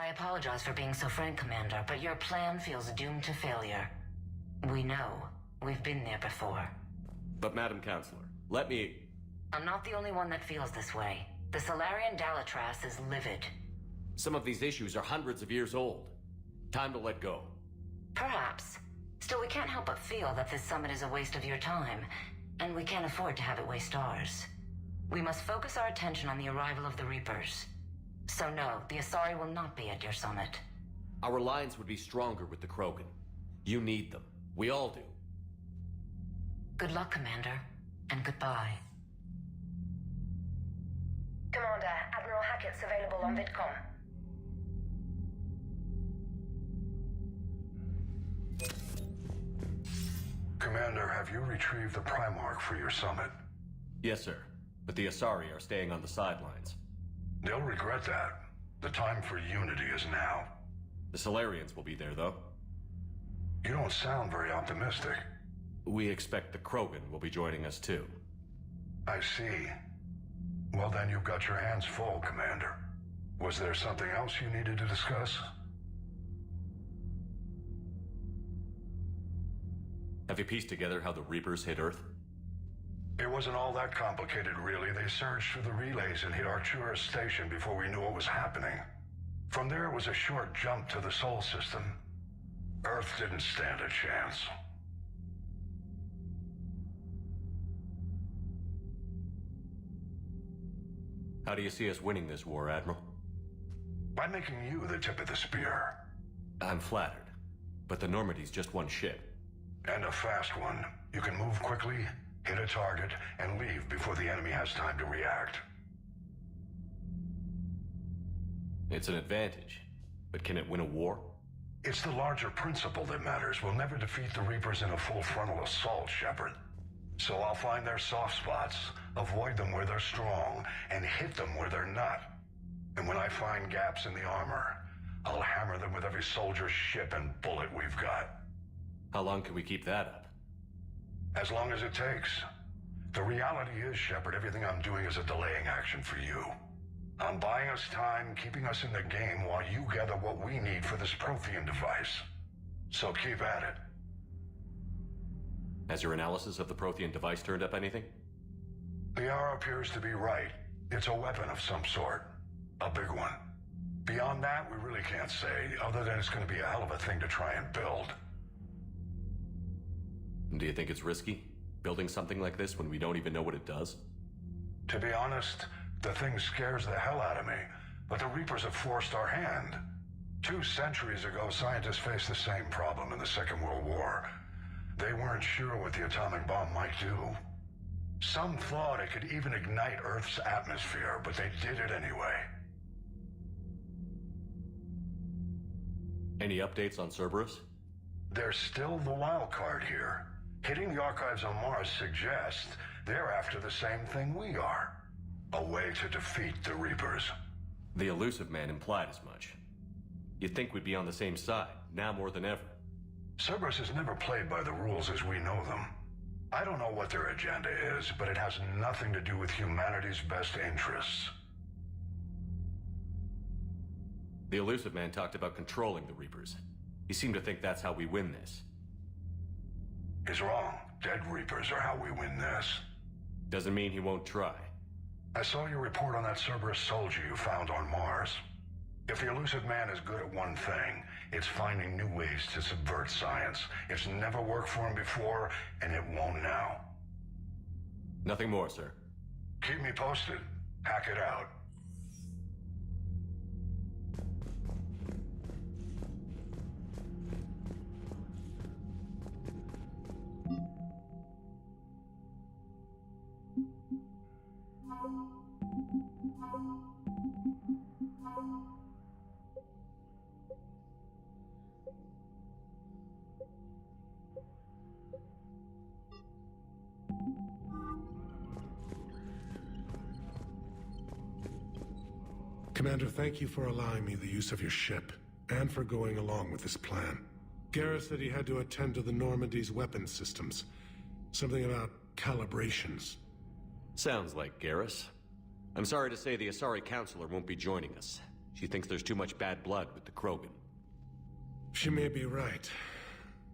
I apologize for being so frank, Commander, but your plan feels doomed to failure. We know. We've been there before. But Madam Counselor, let me... I'm not the only one that feels this way. The Solarian Dalitras is livid. Some of these issues are hundreds of years old. Time to let go. Perhaps. Still, we can't help but feel that this summit is a waste of your time, and we can't afford to have it waste ours. We must focus our attention on the arrival of the Reapers. So no, the Asari will not be at your summit. Our alliance would be stronger with the Krogan. You need them. We all do. Good luck, Commander, and goodbye. Commander, Admiral Hackett's available on VidCom. Commander, have you retrieved the Primarch for your summit? Yes, sir. But the Asari are staying on the sidelines. They'll regret that. The time for unity is now. The Solarians will be there, though. You don't sound very optimistic. We expect the Krogan will be joining us, too. I see. Well, then you've got your hands full, Commander. Was there something else you needed to discuss? Have you pieced together how the Reapers hit Earth? It wasn't all that complicated, really. They surged through the relays and hit Arcturus Station before we knew what was happening. From there, it was a short jump to the Sol system. Earth didn't stand a chance. How do you see us winning this war, Admiral? By making you the tip of the spear. I'm flattered, but the Normandy's just one ship. And a fast one. You can move quickly, hit a target, and leave before the enemy has time to react. It's an advantage, but can it win a war? It's the larger principle that matters. We'll never defeat the Reapers in a full frontal assault, Shepard. So I'll find their soft spots, avoid them where they're strong, and hit them where they're not. And when I find gaps in the armor, I'll hammer them with every soldier, ship, and bullet we've got. How long can we keep that up? As long as it takes. The reality is, Shepard, everything I'm doing is a delaying action for you. I'm buying us time, keeping us in the game while you gather what we need for this Prothean device. So keep at it. Has your analysis of the Prothean device turned up anything? The R appears to be right. It's a weapon of some sort. A big one. Beyond that, we really can't say, other than it's going to be a hell of a thing to try and build. Do you think it's risky, building something like this when we don't even know what it does? To be honest, the thing scares the hell out of me, but the Reapers have forced our hand. 2 centuries ago, scientists faced the same problem in the Second World War. They weren't sure what the atomic bomb might do. Some thought it could even ignite Earth's atmosphere, but they did it anyway. Any updates on Cerberus? They're still the wild card here. Hitting the archives on Mars suggests they're after the same thing we are. A way to defeat the Reapers. The Elusive Man implied as much. You'd think we'd be on the same side, now more than ever. Cerberus has never played by the rules as we know them. I don't know what their agenda is, but it has nothing to do with humanity's best interests. The Elusive Man talked about controlling the Reapers. He seemed to think that's how we win this. He's wrong. Dead Reapers are how we win this. Doesn't mean he won't try. I saw your report on that Cerberus soldier you found on Mars. If the Elusive Man is good at one thing, it's finding new ways to subvert science. It's never worked for him before, and it won't now. Nothing more, sir. Keep me posted. Hack it out. Commander, thank you for allowing me the use of your ship, and for going along with this plan. Garrus said he had to attend to the Normandy's weapon systems. Something about calibrations. Sounds like Garrus. I'm sorry to say the Asari Counselor won't be joining us. She thinks there's too much bad blood with the Krogan. She may be right,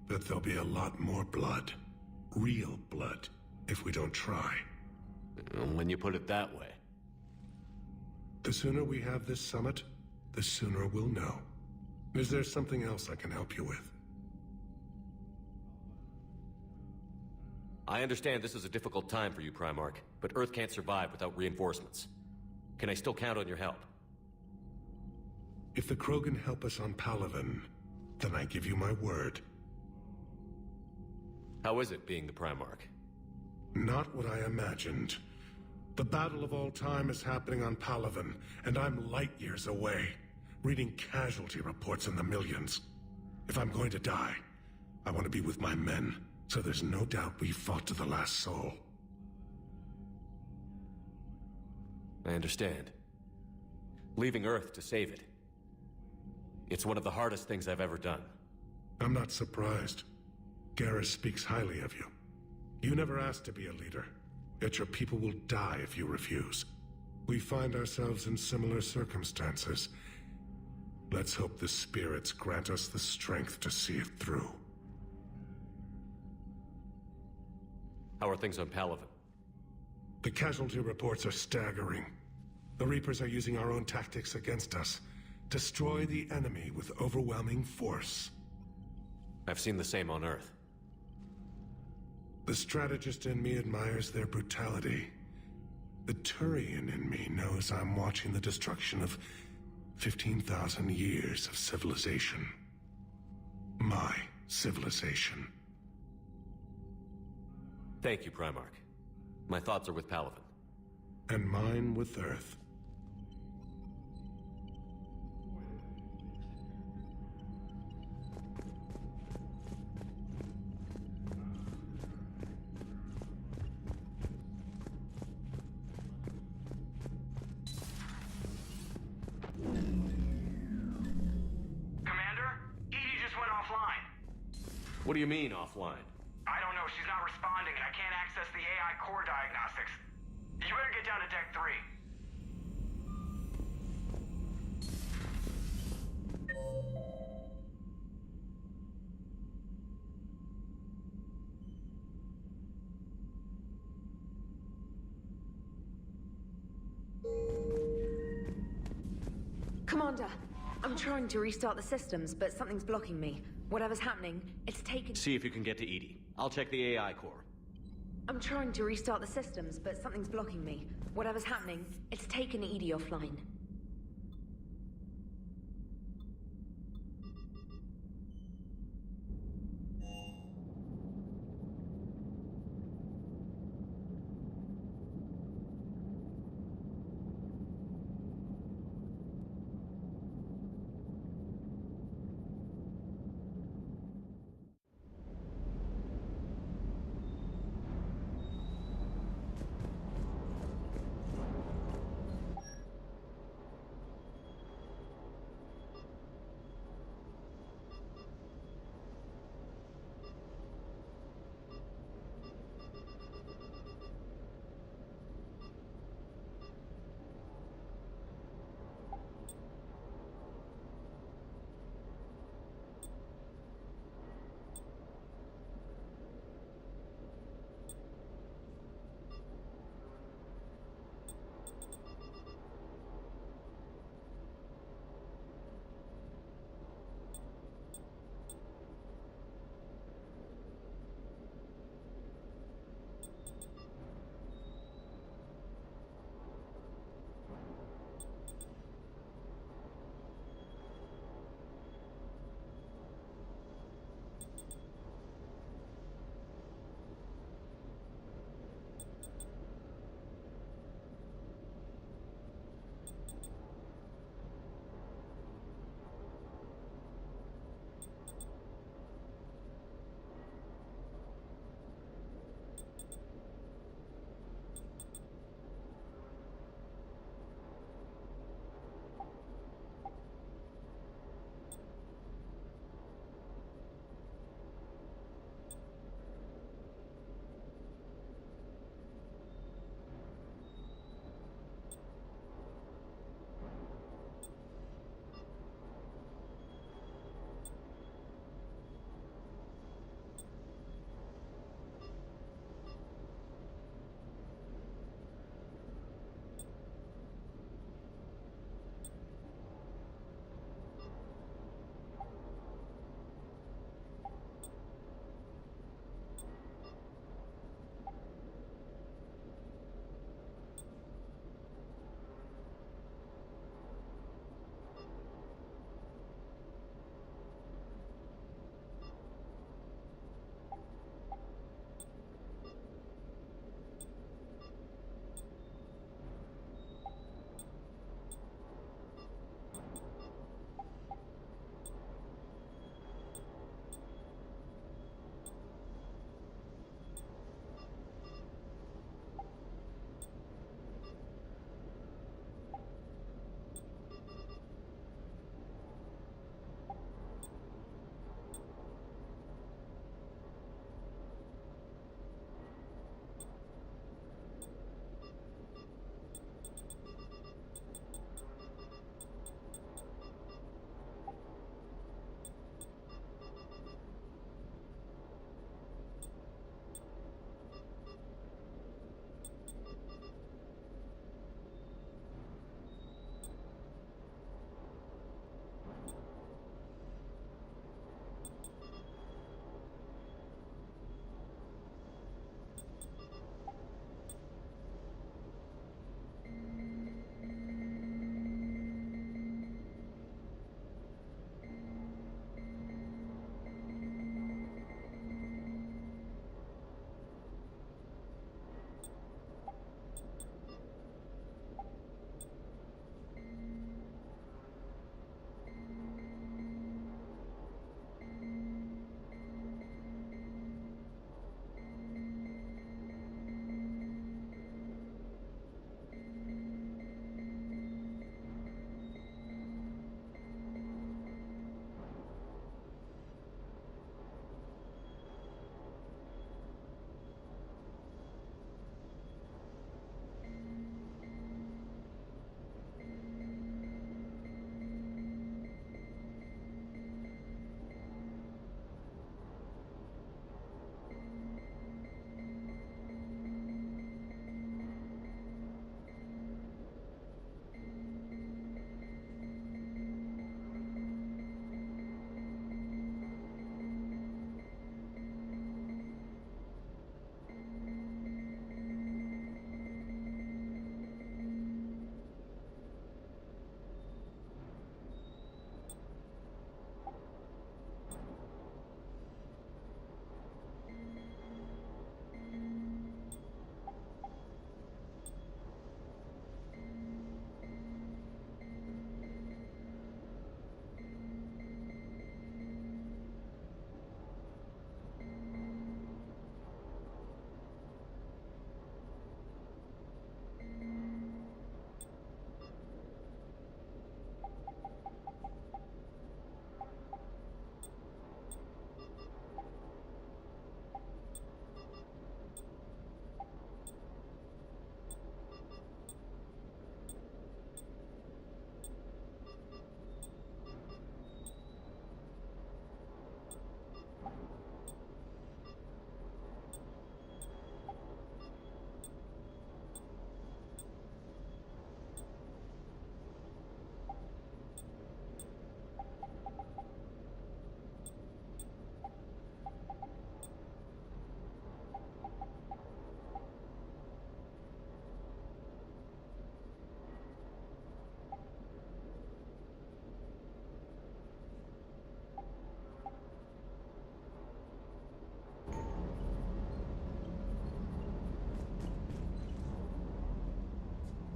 but there'll be a lot more blood. Real blood, if we don't try. When you put it that way. The sooner we have this summit, the sooner we'll know. Is there something else I can help you with? I understand this is a difficult time for you, Primarch, but Earth can't survive without reinforcements. Can I still count on your help? If the Krogan help us on Palaven, then I give you my word. How is it being the Primarch? Not what I imagined. The battle of all time is happening on Palaven, and I'm light years away, reading casualty reports in the millions. If I'm going to die, I want to be with my men, so there's no doubt we fought to the last soul. I understand. Leaving Earth to save it. It's one of the hardest things I've ever done. I'm not surprised. Garrus speaks highly of you. You never asked to be a leader, yet your people will die if you refuse. We find ourselves in similar circumstances. Let's hope the spirits grant us the strength to see it through. How are things on Palaven? The casualty reports are staggering. The Reapers are using our own tactics against us. Destroy the enemy with overwhelming force. I've seen the same on Earth. The strategist in me admires their brutality. The Turian in me knows I'm watching the destruction of 15,000 years of civilization. My civilization. Thank you, Primarch. My thoughts are with Palaven. And mine with Earth. What do you mean, offline? I don't know. She's not responding, and I can't access the AI core diagnostics. You better get down to Deck 3. Commander, I'm trying to restart the systems, but something's blocking me. Whatever's happening, it's taken... See if you can get to EDI. I'll check the AI core. I'm trying to restart the systems, but something's blocking me. Whatever's happening, it's taken EDI offline.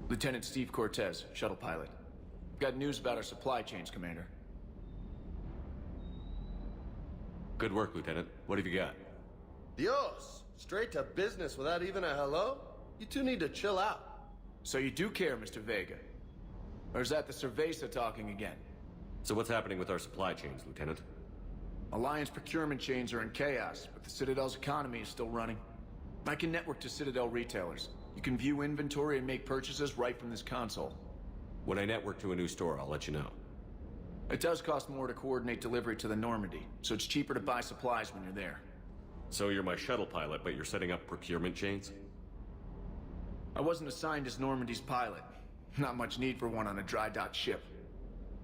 Lieutenant Steve Cortez, shuttle pilot. Got news about our supply chains, Commander. Good work, Lieutenant. What have you got? Dios! Straight to business without even a hello? You two need to chill out. So you do care, Mr. Vega? Or is that the Cerveza talking again? So what's happening with our supply chains, Lieutenant? Alliance procurement chains are in chaos, but the Citadel's economy is still running. I can network to Citadel retailers. You can view inventory and make purchases right from this console. When I network to a new store, I'll let you know. It does cost more to coordinate delivery to the Normandy, so it's cheaper to buy supplies when you're there. So you're my shuttle pilot, but you're setting up procurement chains? I wasn't assigned as Normandy's pilot. Not much need for one on a dry dock ship.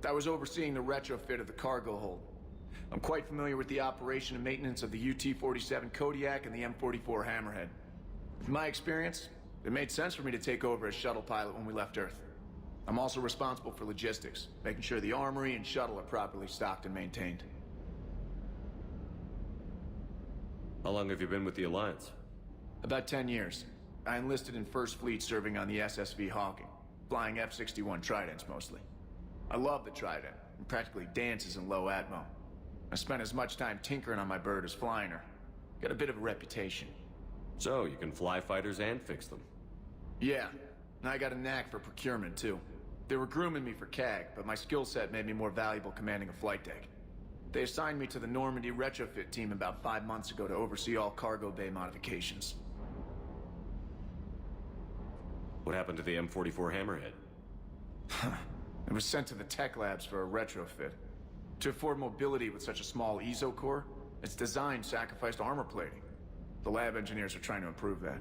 I was overseeing the retrofit of the cargo hold. I'm quite familiar with the operation and maintenance of the UT-47 Kodiak and the M44 Hammerhead. In my experience, it made sense for me to take over as shuttle pilot when we left Earth. I'm also responsible for logistics, making sure the armory and shuttle are properly stocked and maintained. How long have you been with the Alliance? About 10 years. I enlisted in First Fleet serving on the SSV Hawking, flying F-61 Tridents mostly. I love the Trident, and practically dances in low atmo. I spent as much time tinkering on my bird as flying her. Got a bit of a reputation. So, you can fly fighters and fix them. Yeah, and I got a knack for procurement too. They were grooming me for CAG, but my skill set made me more valuable commanding a flight deck. They assigned me to the Normandy retrofit team about 5 months ago to oversee all cargo bay modifications. What happened to the M44 Hammerhead? It was sent to the tech labs for a retrofit. To afford mobility with such a small ESO core, its design sacrificed armor plating. The lab engineers are trying to improve that.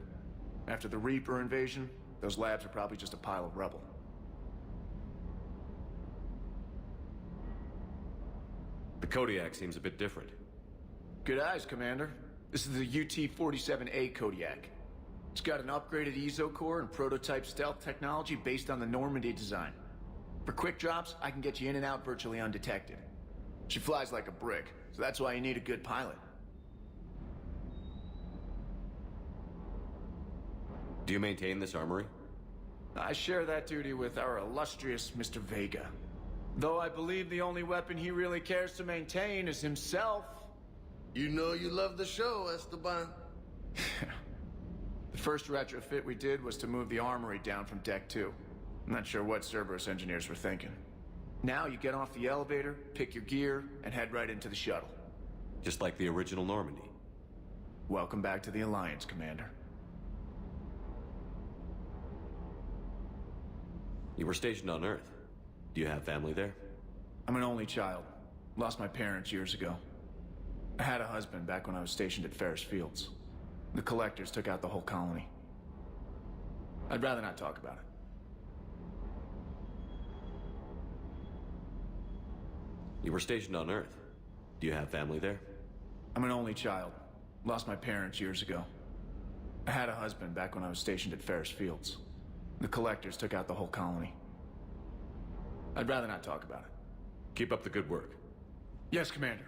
After the Reaper invasion, those labs are probably just a pile of rubble. The Kodiak seems a bit different. Good eyes, Commander. This is the UT-47A Kodiak. It's got an upgraded ESO core and prototype stealth technology based on the Normandy design. For quick drops, I can get you in and out virtually undetected. She flies like a brick, so that's why you need a good pilot. Do you maintain this armory? I share that duty with our illustrious Mr. Vega. Though I believe the only weapon he really cares to maintain is himself. You know you love the show, Esteban. The first retrofit we did was to move the armory down from Deck 2. I'm not sure what Cerberus engineers were thinking. Now you get off the elevator, pick your gear, and head right into the shuttle. Just like the original Normandy. Welcome back to the Alliance, Commander. You were stationed on Earth. Do you have family there? I'm an only child. Lost my parents years ago. I had a husband back when I was stationed at Ferris Fields. The Collectors took out the whole colony. I'd rather not talk about it. You were stationed on Earth. Do you have family there? I'm an only child. Lost my parents years ago. I had a husband back when I was stationed at Ferris Fields. The Collectors took out the whole colony. I'd rather not talk about it. Keep up the good work. Yes, Commander.